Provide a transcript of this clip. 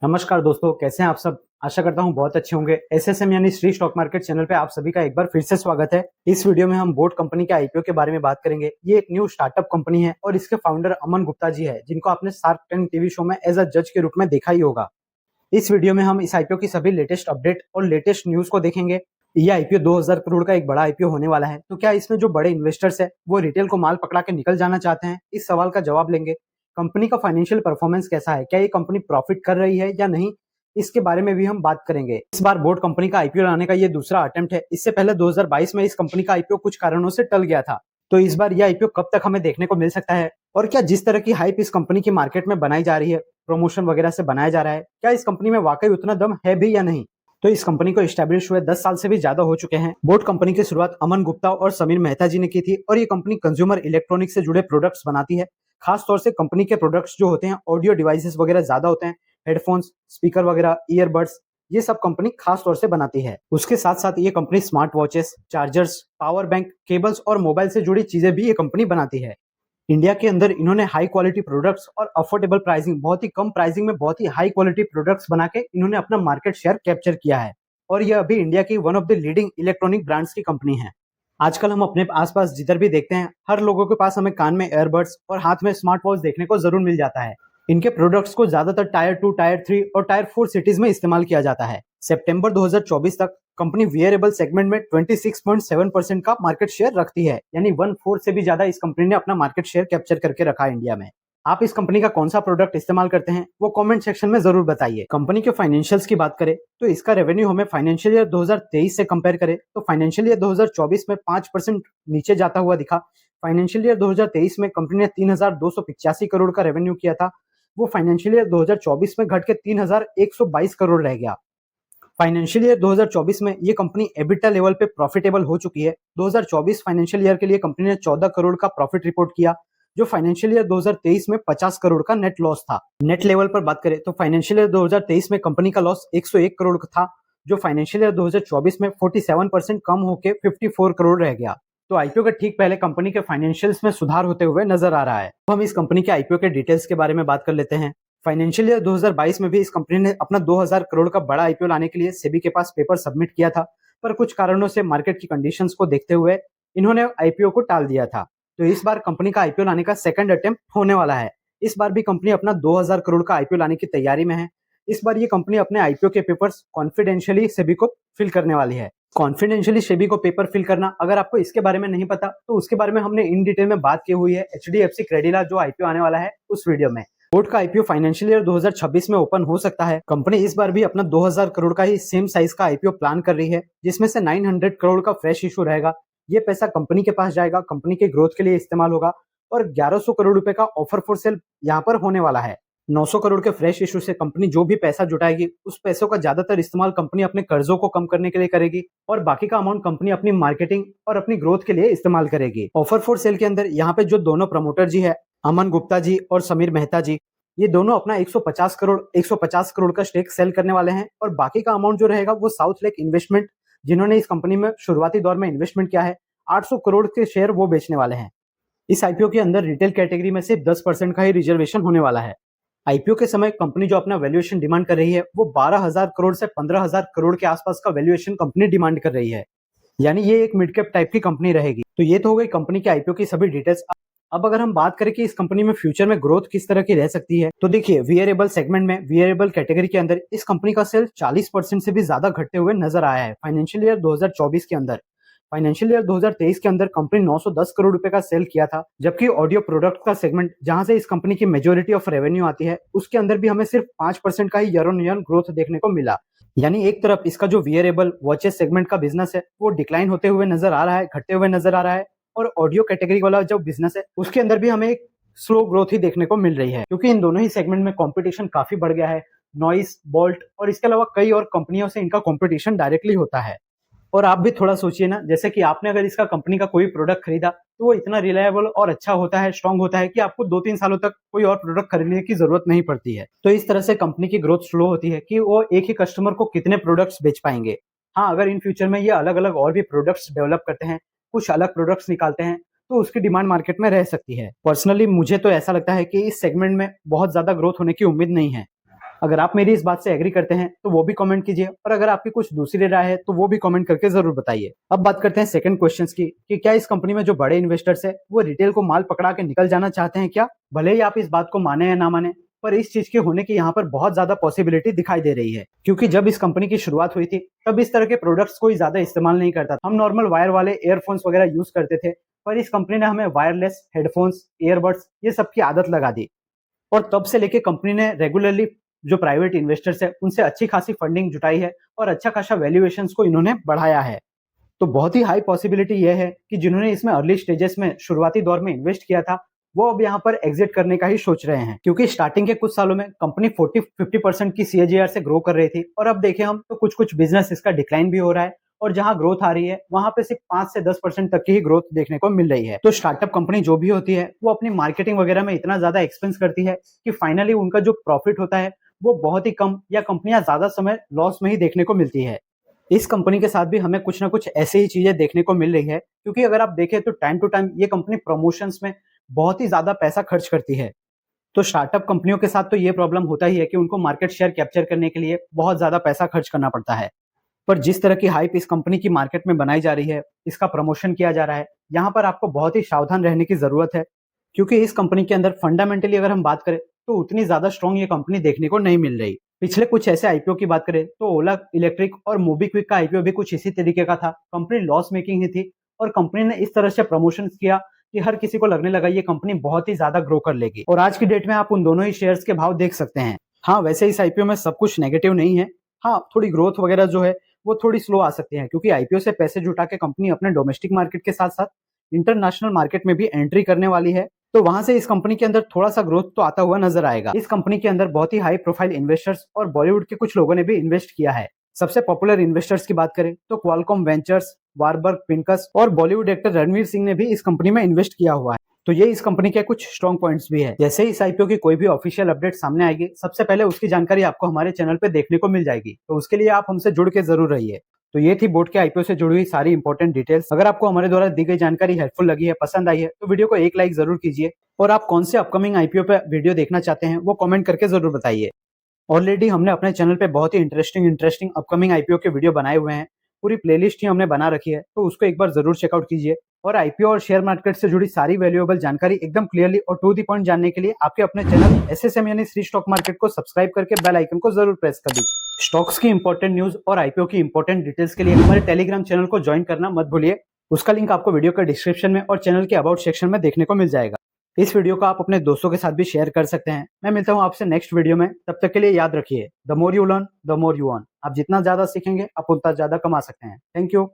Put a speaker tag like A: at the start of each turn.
A: नमस्कार दोस्तों, कैसे हैं आप सब। आशा करता हूं बहुत अच्छे होंगे। एसएसएम यानी श्री स्टॉक मार्केट चैनल पे आप सभी का एक बार फिर से स्वागत है। इस वीडियो में हम बोट कंपनी के आईपीओ के बारे में बात करेंगे। ये एक न्यू स्टार्टअप कंपनी है और इसके फाउंडर अमन गुप्ता जी है, जिनको आपने शार्क टैंक टीवी शो में एज अ जज के रूप में देखा ही होगा। इस वीडियो में हम इस आईपीओ की सभी लेटेस्ट अपडेट और लेटेस्ट न्यूज को देखेंगे। ये आईपीओ 2000 करोड़ का एक बड़ा आईपीओ होने वाला है, तो क्या इसमें जो बड़े इन्वेस्टर्स है वो रिटेल को माल पकड़ा के निकल जाना चाहते हैं, इस सवाल का जवाब लेंगे। कंपनी का फाइनेंशियल परफॉर्मेंस कैसा है, क्या ये कंपनी प्रॉफिट कर रही है या नहीं, इसके बारे में भी हम बात करेंगे। इस बार बोट कंपनी का आईपीओ लाने का ये दूसरा अटेम्प्ट है। इससे पहले 2022 में इस कंपनी का आईपीओ कुछ कारणों से टल गया था। तो इस बार यह आईपीओ कब तक हमें देखने को मिल सकता है, और क्या जिस तरह की हाइप इस कंपनी की मार्केट में बनाई जा रही है, प्रमोशन वगैरह से बनाया जा रहा है, क्या इस कंपनी में वाकई उतना दम है भी या नहीं। तो इस कंपनी को एस्टैब्लिश हुए 10 साल से भी ज्यादा हो चुके हैं। बोट कंपनी की शुरुआत अमन गुप्ता और समीर मेहता जी ने की थी, और ये कंपनी कंज्यूमर इलेक्ट्रॉनिक्स से जुड़े प्रोडक्ट्स बनाती है। खास तौर से कंपनी के प्रोडक्ट्स जो होते हैं ऑडियो डिवाइसेस वगैरह ज्यादा होते हैं, हेडफोन्स, स्पीकर वगैरह, ईयरबड्स, ये सब कंपनी खास तौर से बनाती है। उसके साथ साथ ये company smart watches, chargers, power bank, cables और मोबाइल से जुड़ी चीजें भी ये कंपनी बनाती है। इंडिया के अंदर इन्होंने हाई क्वालिटी प्रोडक्ट्स और अफोर्डेबल प्राइसिंग, बहुत ही कम प्राइसिंग में बहुत ही हाई क्वालिटी प्रोडक्ट्स बना के इन्होंने अपना मार्केट शेयर कैप्चर किया है, और ये अभी इंडिया की one of the leading electronic brands की कंपनी है। आजकल हम अपने आसपास जिधर भी देखते हैं, हर लोगों के पास हमें कान में एयरबड्स और हाथ में स्मार्ट वॉच देखने को जरूर मिल जाता है। इनके प्रोडक्ट्स को ज्यादातर टायर 2, टायर 3 और टायर 4 सिटीज में इस्तेमाल किया जाता है। सितंबर 2024 तक कंपनी वियरेबल सेगमेंट में 26.7% का मार्केट शेयर रखती है, यानी 1/4 से भी ज्यादा इस कंपनी ने अपना मार्केट शेयर कैप्चर करके रखा है इंडिया में। आप इस कंपनी का कौन सा प्रोडक्ट इस्तेमाल करते हैं वो कमेंट सेक्शन में जरूर बताइए। कंपनी के फाइनेंशियल्स की बात करें तो इसका रेवेन्यू हमें फाइनेंशियल ईयर 2023 से कंपेयर करें तो फाइनेंशियल ईयर 2024 में 5% नीचे जाता हुआ दिखा। फाइनेंशियल ईयर 2023 में कंपनी ने 3285 करोड़ का रेवेन्यू किया था, वो फाइनेंशियल ईयर 2024 में घट के 3122 करोड़ रह गया। फाइनेंशियल ईयर 2024 में ये कंपनी एबिटा लेवल पे प्रॉफिटेबल हो चुकी है। 2024 फाइनेंशियल ईयर के लिए कंपनी ने 14 करोड़ का प्रॉफिट रिपोर्ट किया, जो फाइनेंशियल ईयर 2023 में 50 करोड़ का नेट लॉस था। नेट लेवल पर बात करें तो फाइनेंशियल ईयर 2023 में कंपनी का लॉस 101 करोड़ का था, जो फाइनेंशियल ईयर 2024 में 47% कम होकर 54 करोड़ रह गया। तो आईपीओ के ठीक पहले कंपनी के फाइनेंशियल्स में सुधार होते हुए नजर आ रहा है। तो हम इस कंपनी के आईपीओ के डिटेल्स के बारे में बात कर लेते हैं। फाइनेंशियल ईयर 2022 में भी इस कंपनी ने अपना 2000 करोड़ का बड़ा आईपीओ लाने के लिए सेबी के पास पेपर सबमिट किया था, पर कुछ कारणों से मार्केट की कंडीशंस को देखते हुए इन्होंने आईपीओ को टाल दिया था। तो इस बार कंपनी का आईपीओ लाने का सेकंड अटेम्प्ट होने वाला है। इस बार भी कंपनी अपना 2000 करोड़ का आईपीओ लाने की तैयारी में है। इस बार ये कंपनी अपने आईपीओ के पेपर्स कॉन्फिडेंशियली सेबी को फिल करने वाली है। कॉन्फिडेंशियली सेबी को पेपर फिल करना, अगर आपको इसके बारे में नहीं पता तो उसके बारे में हमने इन डिटेल में बात की हुई है एचडीएफसी क्रेडिला जो आईपीओ आने वाला है उस वीडियो में। बोर्ड का आईपीओ फाइनेंशियल ईयर 2026 में ओपन हो सकता है। कंपनी इस बार भी अपना 2000 करोड़ का ही सेम साइज का आईपीओ प्लान कर रही है, जिसमें से 900 करोड़ का फ्रेश इशू रहेगा। ये पैसा कंपनी के पास जाएगा, कंपनी के ग्रोथ के लिए इस्तेमाल होगा, और 1100 करोड़ रुपए का ऑफर फॉर सेल यहाँ पर होने वाला है। 900 करोड़ के फ्रेश इशू से कंपनी जो भी पैसा जुटाएगी उस पैसों का ज्यादातर इस्तेमाल कंपनी अपने कर्जों को कम करने के लिए करेगी, और बाकी का अमाउंट कंपनी अपनी मार्केटिंग और अपनी ग्रोथ के लिए इस्तेमाल करेगी। ऑफर फॉर सेल के अंदर यहाँ पे जो दोनों प्रमोटर जी है, अमन गुप्ता जी और समीर मेहता जी, ये दोनों अपना 150 करोड़ का स्टेक सेल करने वाले हैं, और बाकी का अमाउंट जो रहेगा वो साउथ लेक इन्वेस्टमेंट, जिन्होंने इस कंपनी में शुरुआती दौर में इन्वेस्टमेंट किया है, 800 करोड़ के शेयर वो बेचने वाले हैं। इस आईपीओ के अंदर रिटेल कैटेगरी में सिर्फ 10% का ही रिजर्वेशन होने वाला है। आईपीओ के समय कंपनी जो अपना वैल्यूएशन डिमांड कर रही है वो 12,000 करोड़ से 15,000 करोड़ के आसपास का वैल्यूएशन कंपनी डिमांड कर रही है, यानी ये एक मिड कैप टाइप की कंपनी रहेगी। तो ये तो हो गई कंपनी के आईपीओ की सभी डिटेल्स। अब अगर हम बात करें कि इस कंपनी में फ्यूचर में ग्रोथ किस तरह की रह सकती है, तो देखिए वियरेबल सेगमेंट में, वियरेबल कैटेगरी के अंदर इस कंपनी का सेल 40% से भी ज्यादा घटते हुए नजर आया है फाइनेंशियल ईयर 2024 के अंदर। फाइनेंशियल ईयर 2023 के अंदर कंपनी 910 करोड़ रुपए का सेल किया था, जबकि ऑडियो प्रोडक्ट का सेगमेंट जहां से इस कंपनी की मेजोरिटी ऑफ रेवेन्यू आती है उसके अंदर भी हमें सिर्फ 5% का ही ईयर ऑन ईयर ग्रोथ देखने को मिला। यानी एक तरफ इसका जो वियरेबल वॉचेस सेगमेंट का बिजनेस है वो डिक्लाइन होते हुए नजर आ रहा है, घटते हुए नजर आ रहा है, और ऑडियो कैटेगरी वाला जो बिजनेस है उसके अंदर भी हमें एक स्लो ग्रोथ ही देखने को मिल रही है, क्योंकि इन दोनों ही सेगमेंट में कंपटीशन काफी बढ़ गया है। नॉइस, बोल्ट और इसके अलावा कई और कंपनियों से इनका कंपटीशन डायरेक्टली होता है। और आप भी थोड़ा सोचिए ना, जैसे कि आपने अगर इसका कंपनी का कोई प्रोडक्ट खरीदा तो वो इतना रिलायबल और अच्छा होता है, स्ट्रांग होता है कि आपको 2-3 सालों तक कोई और प्रोडक्ट खरीदने की जरूरत नहीं पड़ती है। तो इस तरह से कंपनी की ग्रोथ स्लो होती है कि वो एक ही कस्टमर को कितने प्रोडक्ट्स बेच पाएंगे। हाँ, अगर इन फ्यूचर में ये अलग अलग और भी प्रोडक्ट्स डेवलप करते हैं, कुछ अलग प्रोडक्ट्स निकालते हैं, तो उसकी डिमांड मार्केट में रह सकती है। पर्सनली मुझे तो ऐसा लगता है कि इस सेगमेंट में बहुत ज्यादा ग्रोथ होने की उम्मीद नहीं है। अगर आप मेरी इस बात से एग्री करते हैं तो वो भी कमेंट कीजिए, और अगर आपकी कुछ दूसरी राय है तो वो भी कमेंट करके जरूर बताइए। अब बात करते हैं सेकंड क्वेश्चन की, कि क्या इस कंपनी में जो बड़े इन्वेस्टर्स है वो रिटेल को माल पकड़ा के निकल जाना चाहते हैं क्या? भले ही आप इस बात को माने या ना माने, पर इस चीज के होने की यहाँ पर बहुत ज्यादा पॉसिबिलिटी दिखाई दे रही है, क्योंकि जब इस कंपनी की शुरुआत हुई थी तब इस तरह के प्रोडक्ट्स कोई ज्यादा इस्तेमाल नहीं करता था। हम नॉर्मल वायर वाले एयरफोन्स वगैरह यूज करते थे, पर इस कंपनी ने हमें वायरलेस हेडफोन्स, ईयरबड्स, ये सब की आदत लगा दी। और तब से लेके कंपनी ने रेगुलरली जो प्राइवेट इन्वेस्टर्स है उनसे अच्छी खासी फंडिंग जुटाई है, और अच्छा खासा वैल्यूएशंस को इन्होंने बढ़ाया है। तो बहुत ही हाई पॉसिबिलिटी यह है कि जिन्होंने इसमें अर्ली स्टेजेस में शुरुआती दौर में इन्वेस्ट किया था वो अब यहाँ पर एग्जिट करने का ही सोच रहे हैं, क्योंकि स्टार्टिंग के कुछ सालों में कंपनी 40-50% की CAGR से ग्रो कर रही थी, और अब देखें हम तो कुछ कुछ बिजनेस इसका डिक्लाइन भी हो रहा है, और जहां ग्रोथ आ रही है वहां पे सिर्फ 5 से 10% तक की ही ग्रोथ देखने को मिल रही है। तो स्टार्टअप कंपनी जो भी होती है वो अपनी मार्केटिंग वगैरह में इतना ज्यादा एक्सपेंस करती है कि फाइनली उनका जो प्रॉफिट होता है वो बहुत ही कम, या कंपनियां ज्यादा समय लॉस में ही देखने को मिलती है। इस कंपनी के साथ भी हमें कुछ ना कुछ ऐसे ही चीजें देखने को मिल रही है, क्योंकि अगर आप देखें तो टाइम टू टाइम ये कंपनी प्रमोशंस में बहुत ही ज्यादा पैसा खर्च करती है। तो स्टार्टअप कंपनियों के साथ तो ये प्रॉब्लम होता ही है कि उनको मार्केट शेयर कैप्चर करने के लिए बहुत ज्यादा पैसा खर्च करना पड़ता है। पर जिस तरह की हाइप इस कंपनी की मार्केट में बनाई जा रही है, इसका प्रमोशन किया जा रहा है, यहाँ पर आपको बहुत ही सावधान रहने की जरूरत है, क्योंकि इस कंपनी के अंदर फंडामेंटली अगर हम बात करें तो उतनी ज्यादा स्ट्रॉन्ग ये कंपनी देखने को नहीं मिल रही। पिछले कुछ ऐसे आईपीओ की बात करें तो ओला इलेक्ट्रिक और मोबीक्विक का आईपीओ भी कुछ इसी तरीके का था। कंपनी लॉस मेकिंग ही थी, और कंपनी ने इस तरह से प्रमोशन किया कि हर किसी को लगने लगा ये कंपनी बहुत ही ज्यादा ग्रो कर लेगी, और आज की डेट में आप उन दोनों ही शेयर्स के भाव देख सकते हैं। हाँ, वैसे इस आईपीओ में सब कुछ नेगेटिव नहीं है। हाँ, थोड़ी ग्रोथ वगैरह जो है वो थोड़ी स्लो आ सकती है, क्योंकि आईपीओ से पैसे जुटा के कंपनी अपने डोमेस्टिक मार्केट के साथ साथ इंटरनेशनल मार्केट में भी एंट्री करने वाली है, तो वहां से इस कंपनी के अंदर थोड़ा सा ग्रोथ तो आता हुआ नजर आएगा। इस कंपनी के अंदर बहुत ही हाई प्रोफाइल इन्वेस्टर्स और बॉलीवुड के कुछ लोगों ने भी इन्वेस्ट किया है। सबसे पॉपुलर इन्वेस्टर्स की बात करें तो क्वालकॉम वेंचर्स, वारबर्ग पिंकस और बॉलीवुड एक्टर रणवीर सिंह ने भी इस कंपनी में इन्वेस्ट किया हुआ है। तो ये इस कंपनी के कुछ स्ट्रॉन्ग पॉइंट्स भी है। जैसे ही इस आईपीओ की कोई भी ऑफिशियल अपडेट सामने आएगी, सबसे पहले उसकी जानकारी आपको हमारे चैनल पे देखने को मिल जाएगी, तो उसके लिए आप हमसे जुड़ के जरूर रहिए। तो ये थी बोट के आईपीओ से जुड़ी हुई सारी इंपॉर्टेंट डिटेल्स। अगर आपको हमारे द्वारा दी गई जानकारी हेल्पफुल लगी है, पसंद आई है, तो वीडियो को एक लाइक जरूर कीजिए, और आप कौन से अपकमिंग आईपीओ पे वीडियो देखना चाहते हैं वो कमेंट करके जरूर बताइए। ऑलरेडी हमने अपने चैनल पे बहुत ही इंटरेस्टिंग अपकमिंग आईपीओ के वीडियो बनाए हुए हैं, पूरी प्लेलिस्ट ही हमने बना रखी है, तो उसको एक बार जरूर चेकआउट कीजिए। और आईपीओ और शेयर मार्केट से जुड़ी सारी वैल्यूएबल जानकारी एकदम क्लियरली और टू द पॉइंट जानने के लिए आपके अपने चैनल एसएसएम यानी श्री स्टॉक मार्केट को सब्सक्राइब करके बेल आइकन को जरूर प्रेस कर दीजिए। स्टॉक्स की इंपॉर्टेंट न्यूज और आईपीओ की इंपॉर्टेंट डिटेल्स के लिए हमारे टेलीग्राम चैनल को ज्वाइन करना मत भूलिए। उसका लिंक आपको वीडियो के डिस्क्रिप्शन में और चैनल के अबाउट सेक्शन में देखने को मिल जाएगा। इस वीडियो को आप अपने दोस्तों के साथ भी शेयर कर सकते हैं। मैं मिलता हूं आपसे नेक्स्ट वीडियो में, तब तक के लिए याद रखिए, the more you learn the more you earn. आप जितना ज्यादा सीखेंगे आप उतना ज्यादा कमा सकते हैं। Thank you.